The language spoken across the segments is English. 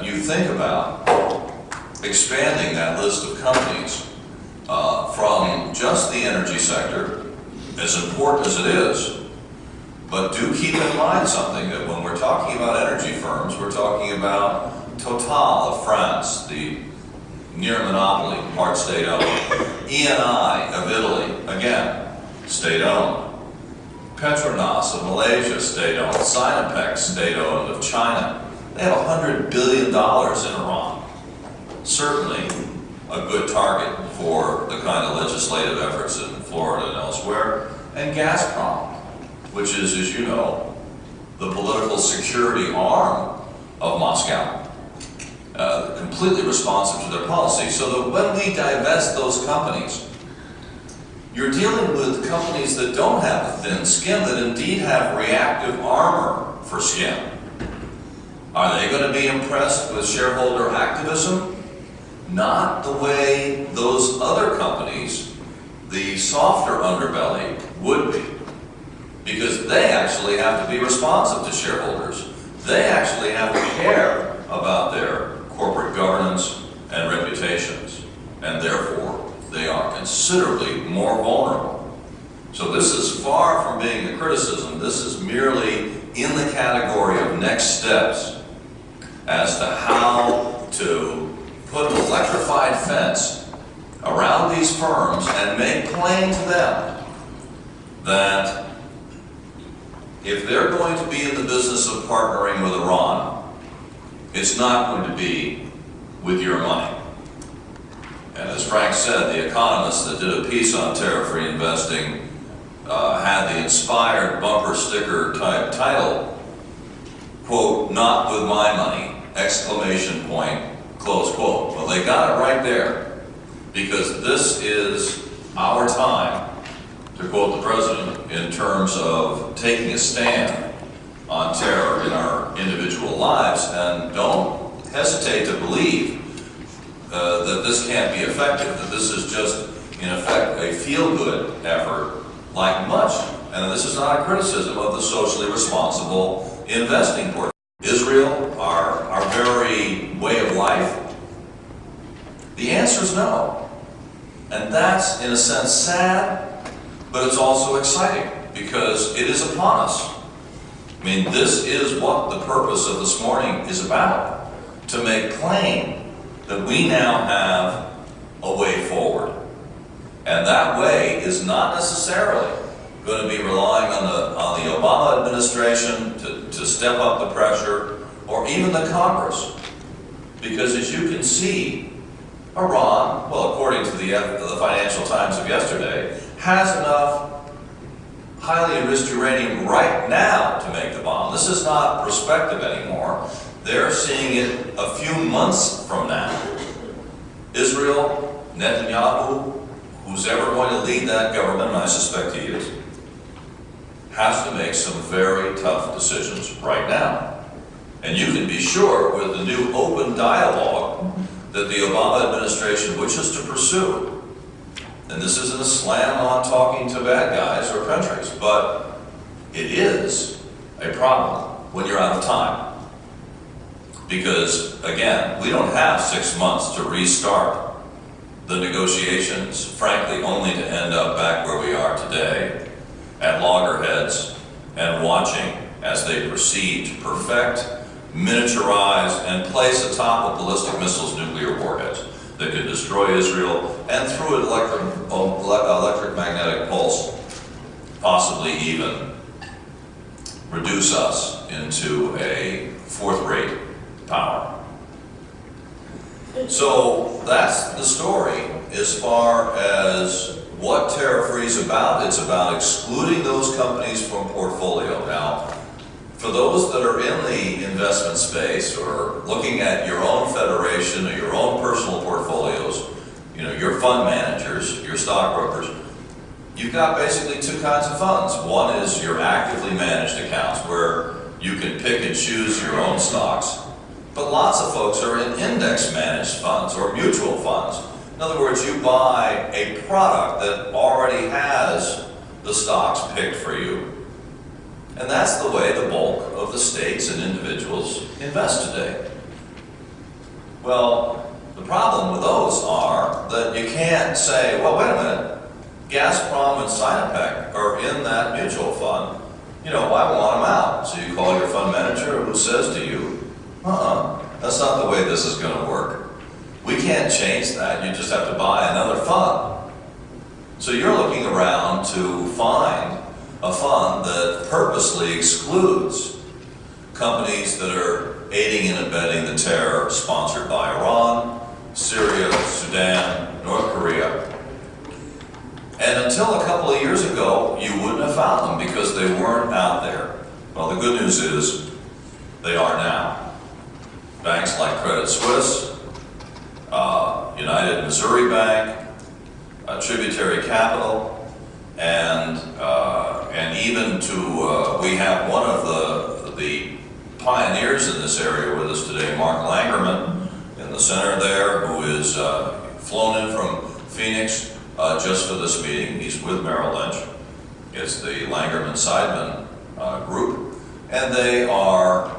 You think about expanding that list of companies from just the energy sector, as important as it is, but do keep in mind something, that when we're talking about energy firms, we're talking about Total of France, the near monopoly, part state-owned. Eni of Italy, again, state-owned. Petronas of Malaysia, state-owned. Sinopec, state-owned, of China. They have $100 billion in Iran. Certainly a good target for the kind of legislative efforts in Florida and elsewhere. And Gazprom, which is, as you know, the political security arm of Moscow. Completely responsive to their policy. So that when we divest those companies, you're dealing with companies that don't have a thin skin, that indeed have reactive armor for skin. Are they going to be impressed with shareholder activism? Not the way those other companies, the softer underbelly, would be. Because they actually have to be responsive to shareholders. They actually have to care about their corporate governance and reputations. And therefore, they are considerably more vulnerable. So this is far from being a criticism. This is merely in the category of next steps as to how to put an electrified fence around these firms and make plain to them that if they're going to be in the business of partnering with Iran, it's not going to be with your money. And as Frank said, The Economist that did a piece on tariff-free investing had the inspired bumper sticker type title, quote, "Not with my money," exclamation point, close quote. Well, they got it right there, because this is our time, to quote the president, in terms of taking a stand on terror in our individual lives. And don't hesitate to believe that this can't be effective, that this is just, in effect, a feel-good effort, like much, and this is not a criticism of the socially responsible investing portfolio. Israel, our very way of life? The answer is no. And that's, in a sense, sad, but it's also exciting, because it is upon us. I mean, this is what the purpose of this morning is about, to make plain that we now have a way forward. And that way is not necessarily going to be relying on the Obama administration to step up the pressure, or even the Congress. Because as you can see, Iran, well, according to the Financial Times of yesterday, has enough highly enriched uranium right now to make the bomb. This is not prospective anymore. They're seeing it a few months from now. Israel, Netanyahu, who's ever going to lead that government, and I suspect he is, has to make some very tough decisions right now. And you can be sure, with the new open dialogue that the Obama administration wishes to pursue, and this isn't a slam on talking to bad guys or countries, but it is a problem when you're out of time. Because, again, we don't have 6 months to restart the negotiations, frankly, only to end up back where we are today, at loggerheads, and watching as they proceed to perfect, miniaturize, and place atop of ballistic missiles nuclear warheads that could destroy Israel, and through an electromagnetic pulse, possibly even reduce us into a fourth-rate power. So that's the story as far as what tariff-free is about. It's about excluding those companies from portfolio. Now, for those that are in the investment space, or looking at your own federation or your own personal portfolios, you know, your fund managers, your stockbrokers, you've got basically two kinds of funds. One is your actively managed accounts, where you can pick and choose your own stocks. But lots of folks are in index managed funds or mutual funds. In other words, you buy a product that already has the stocks picked for you. And that's the way the bulk of the states and individuals invest today. Well, the problem with those are that you can't say, well, wait a minute, Gazprom and Sinopec are in that mutual fund. You know, I want them out. So you call your fund manager who says to you, that's not the way this is going to work. We can't change that. You just have to buy another fund. So you're looking around to find a fund that purposely excludes companies that are aiding and abetting the terror sponsored by Iran, Syria, Sudan, North Korea. And until a couple of years ago, you wouldn't have found them because they weren't out there. Well, the good news is they are now. Banks like Credit Suisse, United Missouri Bank, Tributary Capital, and even to, we have one of the pioneers in this area with us today, Mark Langerman, in the center there, who is flown in from Phoenix just for this meeting. He's with Merrill Lynch. It's the Langerman-Seidman group, and they are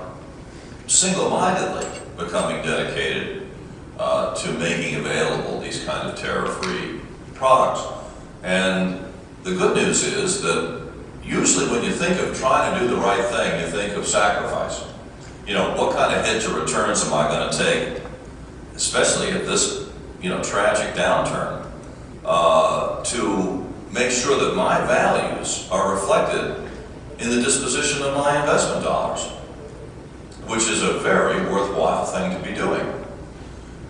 single-mindedly becoming dedicated to making available these kind of terror-free products. And the good news is that usually when you think of trying to do the right thing, you think of sacrifice. You know, what kind of hit to returns am I going to take, especially at this, tragic downturn, to make sure that my values are reflected in the disposition of my investment dollars, which is a very worthwhile thing to be doing.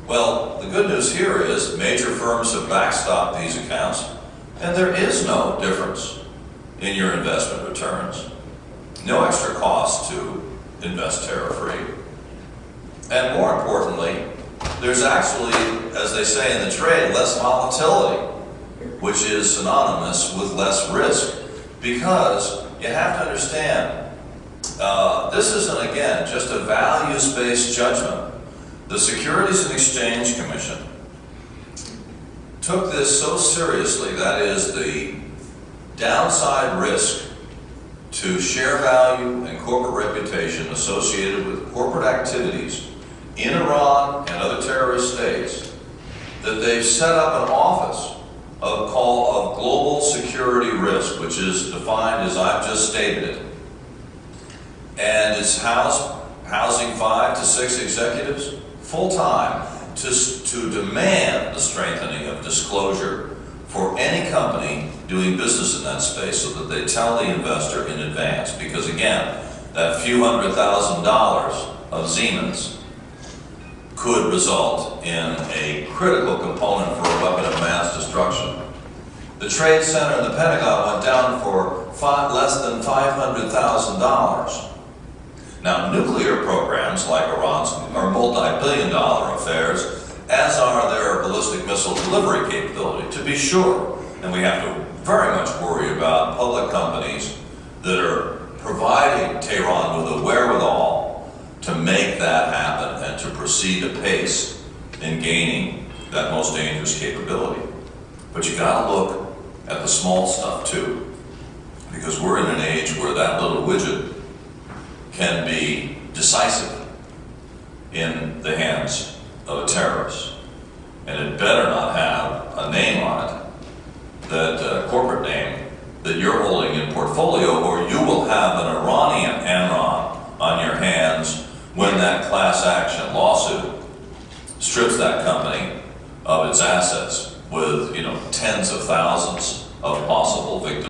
Well, the good news here is major firms have backstopped these accounts, and there is no difference in your investment returns. No extra cost to invest terror-free. And more importantly, there's actually, as they say in the trade, less volatility, which is synonymous with less risk. Because you have to understand, this isn't, again, just a values-based judgment. The Securities and Exchange Commission took this so seriously, that is the downside risk to share value and corporate reputation associated with corporate activities in Iran and other terrorist states, that they've set up an office of global security risk, which is defined as I've just stated it. And it's housing 5 to 6 executives full-time to demand the strengthening of disclosure for any company doing business in that space, so that they tell the investor in advance. Because again, that few $100,000 of Siemens could result in a critical component for a weapon of mass destruction. The Trade Center in the Pentagon went down for less than $500,000. Now, nuclear programs like Iran's are multi-billion-dollar affairs, as are their ballistic missile delivery capability, to be sure. And we have to very much worry about public companies that are providing Tehran with the wherewithal to make that happen and to proceed apace in gaining that most dangerous capability. But you gotta look at the small stuff too, because we're in an age where that little widget can be decisive in the hands of a terrorist. And it better not have a name on it, that corporate name that you're holding in portfolio, or you will have an Iranian Enron on your hands when that class action lawsuit strips that company of its assets with, tens of thousands of possible victims.